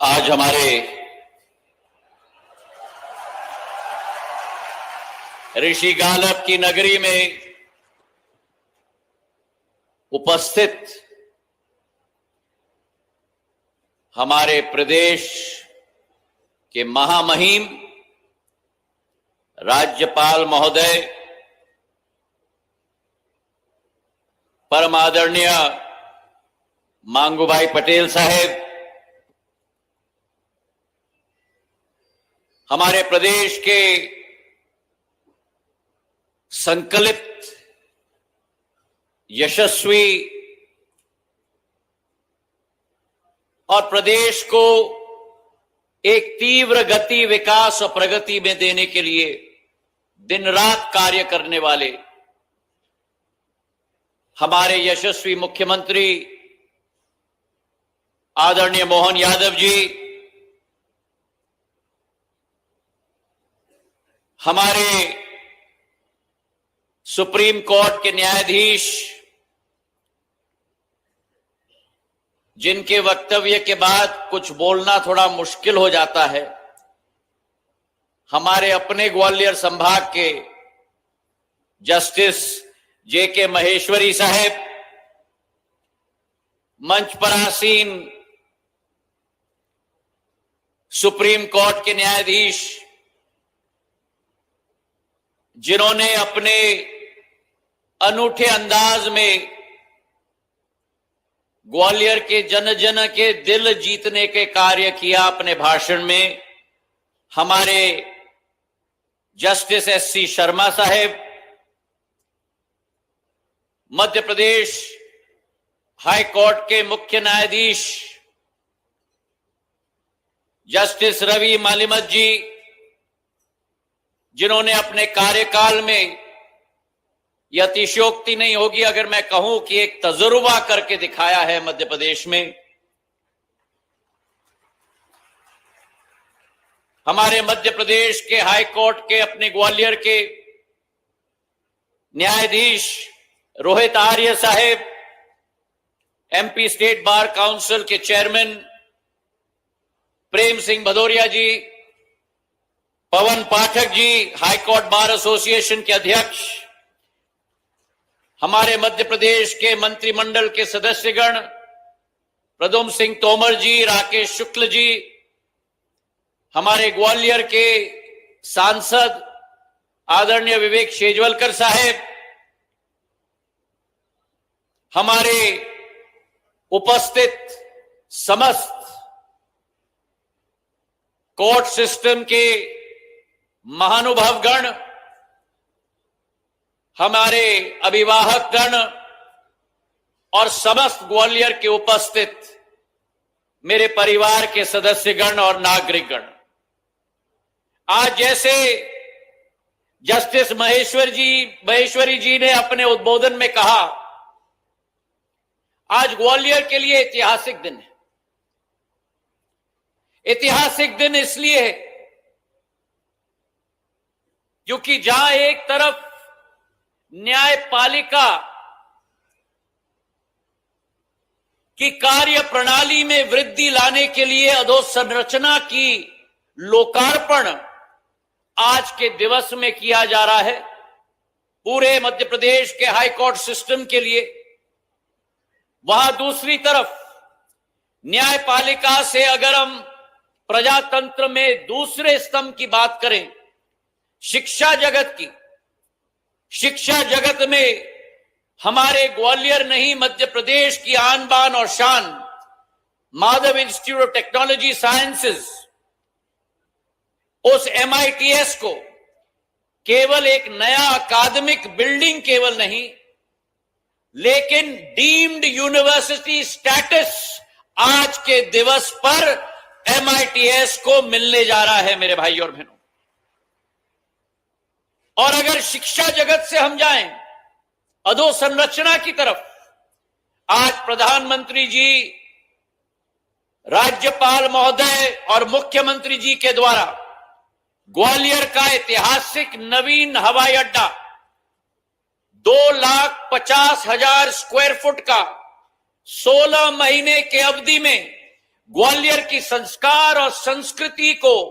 आज हमारे ऋषि गालव की नगरी में उपस्थित हमारे प्रदेश के महामहिम राज्यपाल महोदय, परम आदरणीय मांगूभाई पटेल साहेब, हमारे प्रदेश के संकलित यशस्वी और प्रदेश को एक तीव्र गति, विकास और प्रगति में देने के लिए दिन रात कार्य करने वाले हमारे यशस्वी मुख्यमंत्री आदरणीय मोहन यादव जी, हमारे सुप्रीम कोर्ट के न्यायाधीश, जिनके वक्तव्य के बाद कुछ बोलना थोड़ा मुश्किल हो जाता है, हमारे अपने ग्वालियर संभाग के जस्टिस जे.के. महेश्वरी साहेब, मंच पर आसीन सुप्रीम कोर्ट के न्यायाधीश, जिन्होंने अपने अनूठे अंदाज में ग्वालियर के जन जन के दिल जीतने के कार्य किया अपने भाषण में, हमारे जस्टिस एस.सी. शर्मा साहेब, मध्य प्रदेश हाई कोर्ट के मुख्य न्यायाधीश जस्टिस रवि मालिमत जी, जिन्होंने अपने कार्यकाल में, यह अतिशयोक्ति नहीं होगी अगर मैं कहूं कि एक तजुर्बा करके दिखाया है मध्य प्रदेश में, हमारे मध्य प्रदेश के हाई कोर्ट के अपने ग्वालियर के न्यायाधीश रोहित आर्य साहेब, एमपी स्टेट बार काउंसिल के चेयरमैन प्रेम सिंह भदौरिया जी, पवन Pathak ji, high court bar association के अध्यक्ष, हमारे मध्य प्रदेश के मंत्रिमंडल के सदस्यगण प्रद्युम्न सिंह तोमर जी, राकेश शुक्ल जी, हमारे ग्वालियर के सांसद आदरणीय विवेक शेजवलकर साहेब, हमारे उपस्थित समस्त कोर्ट सिस्टम के महानुभावगण, हमारे अभिभावकगण और समस्त ग्वालियर के उपस्थित मेरे परिवार के सदस्यगण और नागरिकगण, आज जैसे जस्टिस महेश्वरी जी ने अपने उद्बोधन में कहा, आज ग्वालियर के लिए ऐतिहासिक दिन है। ऐतिहासिक दिन इसलिए है क्योंकि जहां एक तरफ न्यायपालिका की कार्य प्रणाली में वृद्धि लाने के लिए अधोसंरचना की लोकार्पण आज के दिवस में किया जा रहा है पूरे मध्य प्रदेश के हाई कोर्ट सिस्टम के लिए, वहां दूसरी तरफ न्यायपालिका से अगर हम प्रजातंत्र में दूसरे स्तंभ की बात करें, शिक्षा जगत की, शिक्षा जगत में हमारे ग्वालियर नहीं मध्य प्रदेश की आन बान और शान Madhav institute of technology sciences, उस MITS को केवल एक नया अकादमिक बिल्डिंग केवल नहीं, लेकिन डीम्ड यूनिवर्सिटी स्टेटस आज के दिवस पर MITS को मिलने जा रहा है मेरे भाई और बहनों। और अगर शिक्षा जगत से हम जाएं अधोसंरचना की तरफ, आज प्रधानमंत्री जी, राज्यपाल महोदय और मुख्यमंत्री जी के द्वारा ग्वालियर का ऐतिहासिक नवीन हवाई अड्डा 2,50,000 स्क्वायर फुट का 16 महीने के अवधि में ग्वालियर की संस्कार और संस्कृति को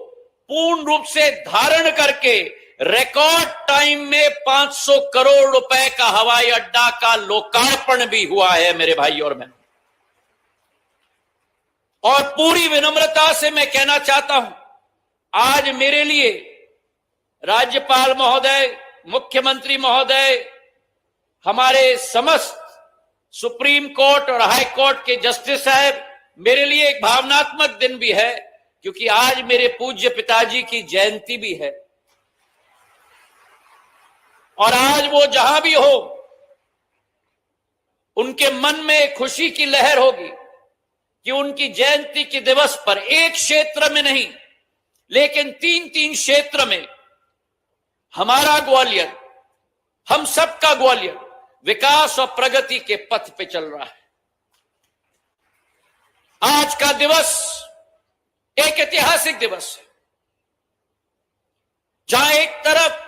पूर्ण रूप से धारण करके रिकॉर्ड टाइम में 500 करोड़ रुपए का हवाई अड्डा का लोकार्पण भी हुआ है मेरे भाई और बहन। और पूरी विनम्रता से मैं कहना चाहता हूं, आज मेरे लिए राज्यपाल महोदय, मुख्यमंत्री महोदय, हमारे समस्त सुप्रीम कोर्ट और हाई कोर्ट के जस्टिस साहब, मेरे लिए एक भावनात्मक दिन भी है, क्योंकि आज मेरे पूज्य पिताजी की जयंती भी है। और आज वो जहां भी हो, उनके मन में खुशी की लहर होगी कि उनकी जयंती के दिवस पर एक क्षेत्र में नहीं, लेकिन 3-3 क्षेत्र में हमारा ग्वालियर, हम सबका ग्वालियर विकास और प्रगति के पथ पे चल रहा है। आज का दिवस एक ऐतिहासिक दिवस है, जहां एक तरफ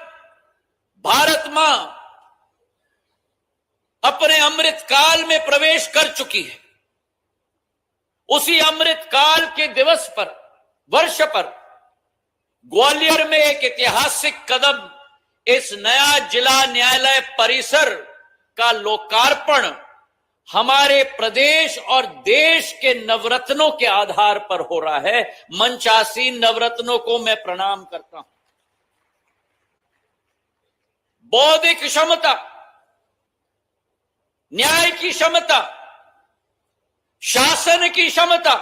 भारत मां अपने अमृत काल में प्रवेश कर चुकी है, उसी अमृत काल के दिवस पर, वर्ष पर ग्वालियर में एक ऐतिहासिक कदम, इस नया जिला न्यायालय परिसर का लोकार्पण हमारे प्रदेश और देश के नवरत्नों के आधार पर हो रहा है। मंचासीन नवरत्नों को मैं प्रणाम करता हूं। बौद्धिक क्षमता, न्याय की क्षमता, शासन की क्षमता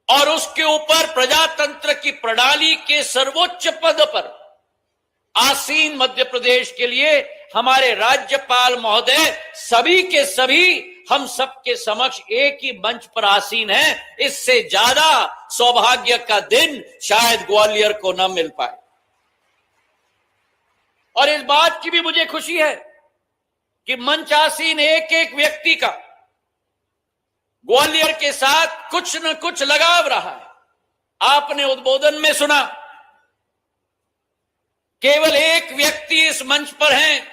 और उसके ऊपर प्रजातंत्र की प्रणाली के सर्वोच्च पद पर आसीन मध्य प्रदेश के लिए हमारे राज्यपाल महोदय सभी के सभी हम सबके समक्ष एक ही मंच पर आसीन हैं। इससे ज्यादा सौभाग्य का दिन शायद ग्वालियर को न मिल पाए। और इस बात की भी मुझे खुशी है कि मंच आसीन एक एक व्यक्ति का ग्वालियर के साथ कुछ न कुछ लगाव रहा है। आपने उद्बोधन में सुना, केवल एक व्यक्ति इस मंच पर हैं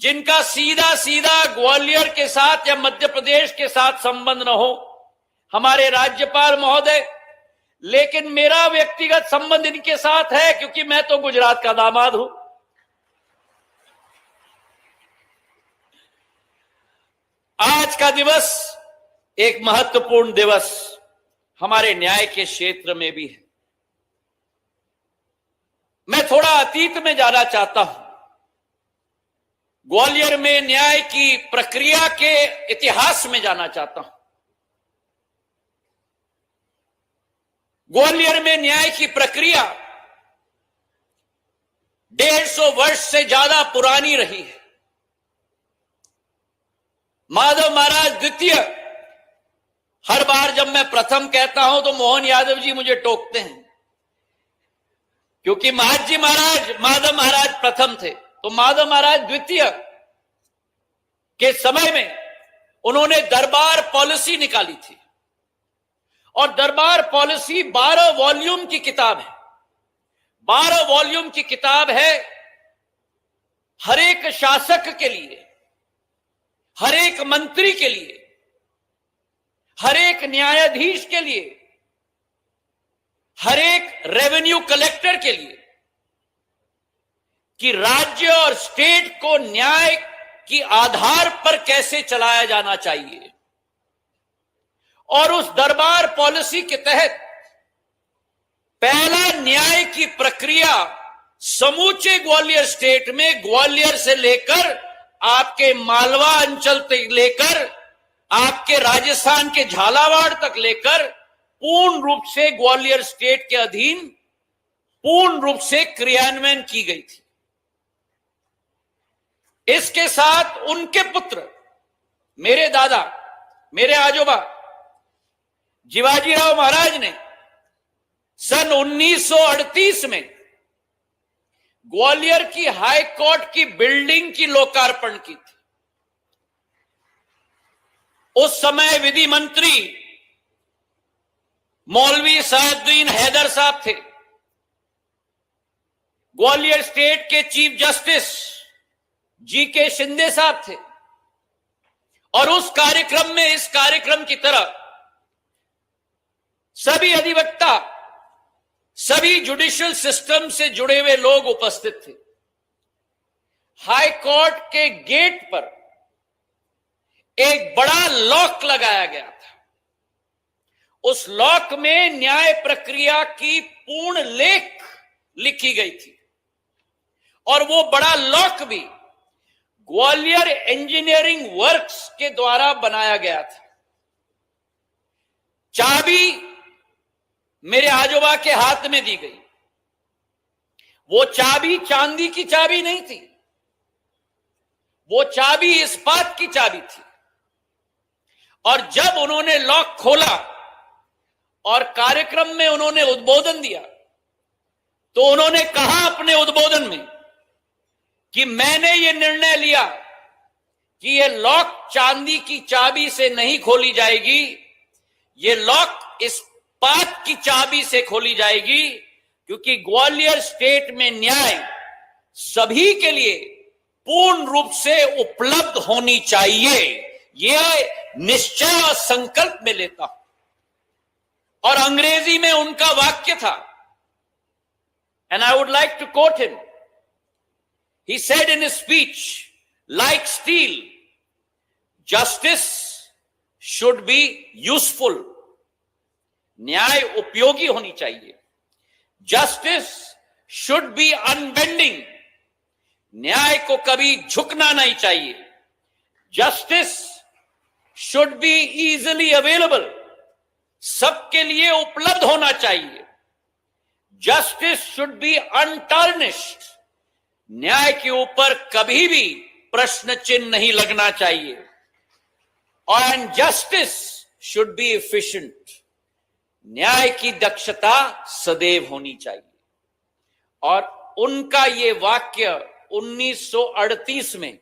जिनका सीधा सीधा ग्वालियर के साथ या मध्य प्रदेश के साथ संबंध न हो, हमारे राज्यपाल महोदय। लेकिन मेरा व्यक्तिगत संबंध इनके साथ है, क्योंकि मैं तो गुजरात का दामाद हूं। आज का दिवस एक महत्वपूर्ण दिवस हमारे न्याय के क्षेत्र में भी है। मैं थोड़ा अतीत में जाना चाहता हूं। ग्वालियर में न्याय की प्रक्रिया के इतिहास में जाना चाहता हूं। ग्वालियर में न्याय की प्रक्रिया 150 वर्ष से ज्यादा पुरानी रही है। माधव महाराज द्वितीय, हर बार जब मैं प्रथम कहता हूं तो मोहन यादव जी मुझे टोकते हैं, क्योंकि महाजी महाराज, माधव महाराज प्रथम थे, तो माधव महाराज द्वितीय के समय में उन्होंने दरबार पॉलिसी निकाली थी। और दरबार पॉलिसी 12 वॉल्यूम की किताब है। 12 वॉल्यूम की किताब है। हर एक शासक के लिए, हर एक मंत्री के लिए, हर एक न्यायाधीश के लिए, हर एक रेवेन्यू कलेक्टर के लिए, कि राज्य और स्टेट को न्याय की आधार पर कैसे चलाया जाना चाहिए। और उस दरबार पॉलिसी के तहत पहला न्याय की प्रक्रिया समूचे ग्वालियर स्टेट में, ग्वालियर से लेकर आपके मालवा अंचल तक लेकर आपके राजस्थान के झालावाड़ तक लेकर पूर्ण रूप से ग्वालियर स्टेट के अधीन पूर्ण रूप से क्रियान्वयन की गई थी। इसके साथ उनके पुत्र, मेरे दादा, मेरे आजोबा जीवाजीराव महाराज ने सन 1938 में ग्वालियर की हाई कोर्ट की बिल्डिंग की लोकार्पण की थी। उस समय विधि मंत्री मौलवी सैयदुद्दीन हैदर साहब थे। ग्वालियर स्टेट के चीफ जस्टिस जी के शिंदे साहब थे। और उस कार्यक्रम में, इस कार्यक्रम की तरह सभी अधिवक्ता, सभी जुडिशियल सिस्टम से जुड़े हुए लोग उपस्थित थे। हाई कोर्ट के गेट पर एक बड़ा लॉक लगाया गया था। उस लॉक में न्याय प्रक्रिया की पूर्ण लेख लिखी गई थी और वो बड़ा लॉक भी ग्वालियर इंजीनियरिंग वर्क्स के द्वारा बनाया गया था। चाबी मेरे आजोबा के हाथ में दी गई। वो चाबी चांदी की चाबी नहीं थी, वो चाबी इस्पात की चाबी थी। और जब उन्होंने लॉक खोला और कार्यक्रम में उन्होंने उद्बोधन दिया, तो उन्होंने कहा अपने उद्बोधन में कि मैंने ये निर्णय लिया कि ये लॉक चांदी की चाबी से नहीं खोली जाएगी, ये लॉक इस्पात की चाबी से खोली जाएगी, क्योंकि ग्वालियर स्टेट में न्याय सभी के लिए पूर्ण रूप से उपलब्ध होनी चाहिए। यह निश्चय और संकल्प में लेता हूं। और अंग्रेजी में उनका वाक्य था, and I would like to quote him. He said in his speech, like steel, justice should be useful. न्याय उपयोगी होनी चाहिए। Justice should be unbending. न्याय को कभी झुकना नहीं चाहिए। Justice should be easily available. सबके लिए उपलब्ध होना चाहिए। Justice should be untarnished. न्याय के ऊपर कभी भी प्रश्न चिन्ह नहीं लगना चाहिए। और जस्टिस शुड बी एफिशिएंट। न्याय की दक्षता सदैव होनी चाहिए। और उनका ये वाक्य 1938 में,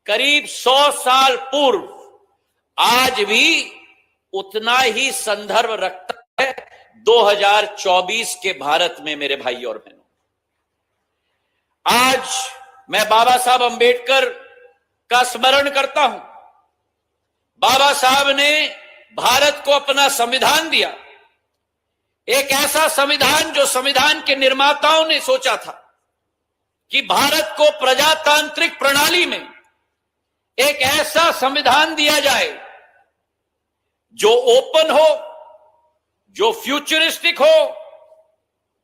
करीब 100 साल पूर्व, आज भी उतना ही संदर्भ रखता है 2024 के भारत में। मेरे भाई और बहनों, आज मैं बाबा साहब अंबेडकर का स्मरण करता हूं। बाबा साहब ने भारत को अपना संविधान दिया, एक ऐसा संविधान जो संविधान के निर्माताओं ने सोचा था कि भारत को प्रजातांत्रिक प्रणाली में एक ऐसा संविधान दिया जाए जो ओपन हो, जो फ्यूचरिस्टिक हो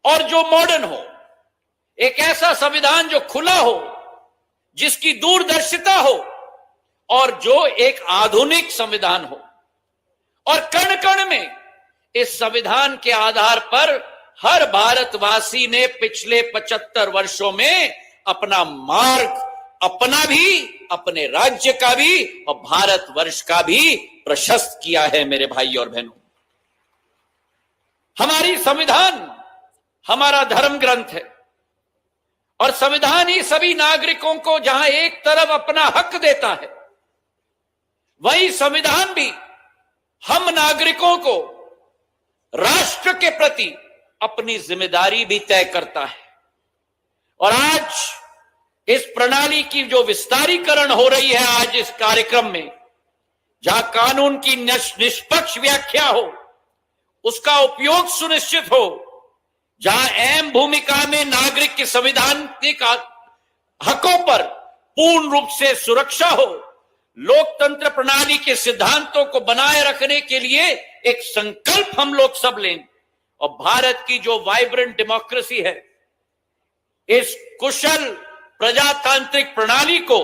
और जो मॉडर्न हो। एक ऐसा संविधान जो खुला हो, जिसकी दूरदर्शिता हो और जो एक आधुनिक संविधान हो। और कण कण में इस संविधान के आधार पर हर भारतवासी ने पिछले 75 वर्षों में अपना मार्ग, अपना भी, अपने राज्य का भी और भारतवर्ष का भी प्रशस्त किया है। मेरे भाई और बहनों, हमारी संविधान हमारा धर्म ग्रंथ है और संविधान ही सभी नागरिकों को जहां एक तरफ अपना हक देता है, वही संविधान भी हम नागरिकों को राष्ट्र के प्रति अपनी जिम्मेदारी भी तय करता है। और आज इस प्रणाली की जो विस्तारीकरण हो रही है, आज इस कार्यक्रम में, जहां कानून की निष्पक्ष व्याख्या हो, उसका उपयोग सुनिश्चित हो, जहां अहम भूमिका में नागरिक के संवैधानिक हकों पर पूर्ण रूप से सुरक्षा हो, लोकतंत्र प्रणाली के सिद्धांतों को बनाए रखने के लिए एक संकल्प हम लोग सब लें। और भारत की जो वाइब्रेंट डेमोक्रेसी है, इस कुशल प्रजातांत्रिक प्रणाली को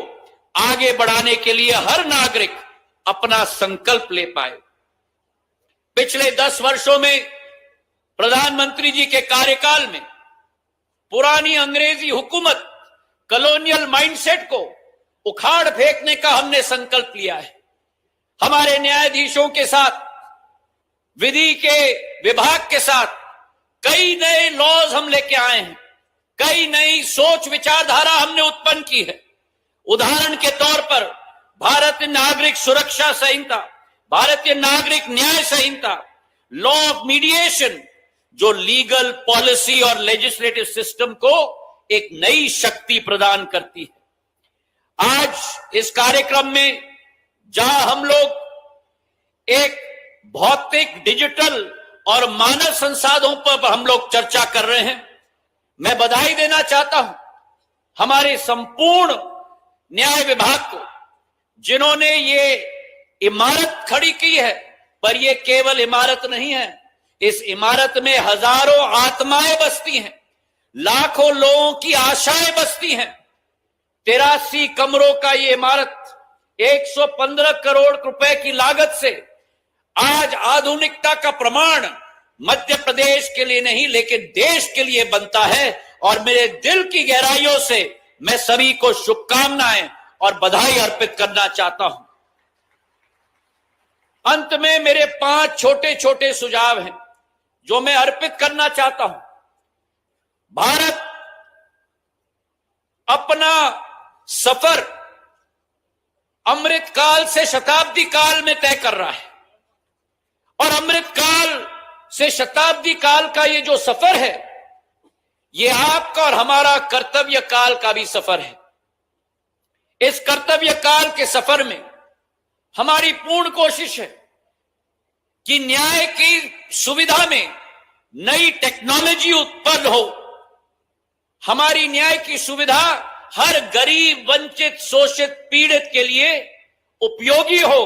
आगे बढ़ाने के लिए हर नागरिक अपना संकल्प ले पाए। पिछले 10 वर्षों में प्रधानमंत्री जी के कार्यकाल में पुरानी अंग्रेजी हुकूमत, कॉलोनियल माइंडसेट को उखाड़ फेंकने का हमने संकल्प लिया है। हमारे न्यायाधीशों के साथ, विधि के विभाग के साथ कई नए लॉज हम लेके आए हैं, कई नई सोच विचारधारा हमने उत्पन्न की है। उदाहरण के तौर पर भारतीय नागरिक सुरक्षा संहिता, भारतीय नागरिक न्याय संहिता, लॉ ऑफ मीडिएशन, जो लीगल पॉलिसी और लेजिस्लेटिव सिस्टम को एक नई शक्ति प्रदान करती है। आज इस कार्यक्रम में जहां हम लोग एक भौतिक, डिजिटल और मानव संसाधनों पर हम लोग चर्चा कर रहे हैं। मैं बधाई देना चाहता हूं हमारे संपूर्ण न्याय विभाग को, जिन्होंने ये इमारत खड़ी की है। पर ये केवल इमारत नहीं है, इस इमारत में हजारों आत्माएं बसती हैं, लाखों लोगों की आशाएं बसती हैं। 83 कमरों का ये इमारत 115 करोड़ रुपए की लागत से आज आधुनिकता का प्रमाण मध्य प्रदेश के लिए नहीं लेकिन देश के लिए बनता है। और मेरे दिल की गहराइयों से मैं सभी को शुभकामनाएं और बधाई अर्पित करना चाहता हूं। अंत में मेरे 5 छोटे छोटे सुझाव हैं जो मैं अर्पित करना चाहता हूं। भारत अपना सफर अमृत काल से शताब्दी काल में तय कर रहा है, और अमृत काल से शताब्दी काल का ये जो सफर है, ये आपका और हमारा कर्तव्य काल का भी सफर है। इस कर्तव्य काल के सफर में हमारी पूर्ण कोशिश है कि न्याय की सुविधा में नई टेक्नोलॉजी उत्पन्न हो, हमारी न्याय की सुविधा हर गरीब, वंचित, शोषित, पीड़ित के लिए उपयोगी हो,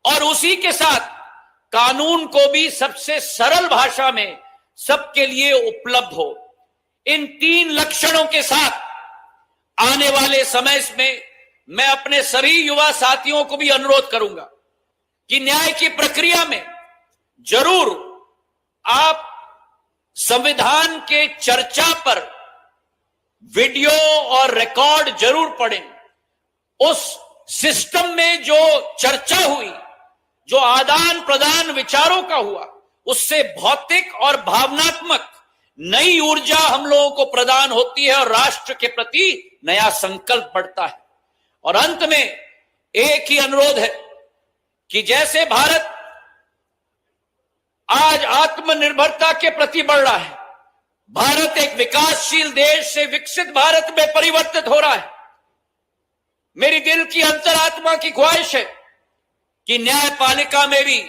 और उसी के साथ कानून को भी सबसे सरल भाषा में सबके लिए उपलब्ध हो। इन 3 लक्षणों के साथ आने वाले समय में मैं अपने सभी युवा साथियों को भी अनुरोध करूंगा कि न्याय की प्रक्रिया में जरूर आप संविधान के चर्चा पर वीडियो और रिकॉर्ड जरूर पढ़ें। उस सिस्टम में जो चर्चा हुई, जो आदान प्रदान विचारों का हुआ, उससे भौतिक और भावनात्मक नई ऊर्जा हम लोगों को प्रदान होती है और राष्ट्र के प्रति नया संकल्प बढ़ता है। और अंत में एक ही अनुरोध है कि जैसे भारत आज आत्मनिर्भरता के प्रति बढ़ रहा है, भारत एक विकासशील देश से विकसित भारत में परिवर्तित हो रहा है। मेरी दिल की अंतरात्मा की ख्वाहिश है कि न्यायपालिका में भी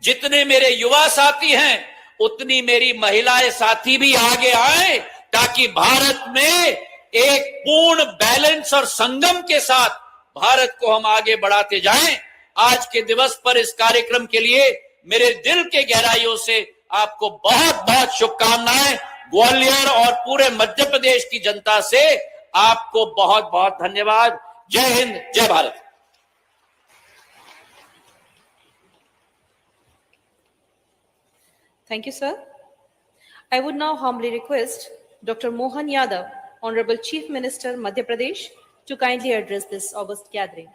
जितने मेरे युवा साथी हैं, उतनी मेरी महिलाएं साथी भी आगे आए, ताकि भारत में एक पूर्ण बैलेंस और संगम के साथ भारत को हम आगे बढ़ाते जाएं। आज के दिवस पर इस कार्यक्रम के लिए मेरे दिल के गहराइयों से आपको बहुत बहुत शुभकामनाएं। ग्वालियर और पूरे मध्य प्रदेश की जनता से आपको बहुत बहुत धन्यवाद। जय हिंद, जय Bharat. Thank you, sir. I would now humbly request Dr. Mohan Yadav, Honorable Chief Minister, Madhya Pradesh, to kindly address this august gathering.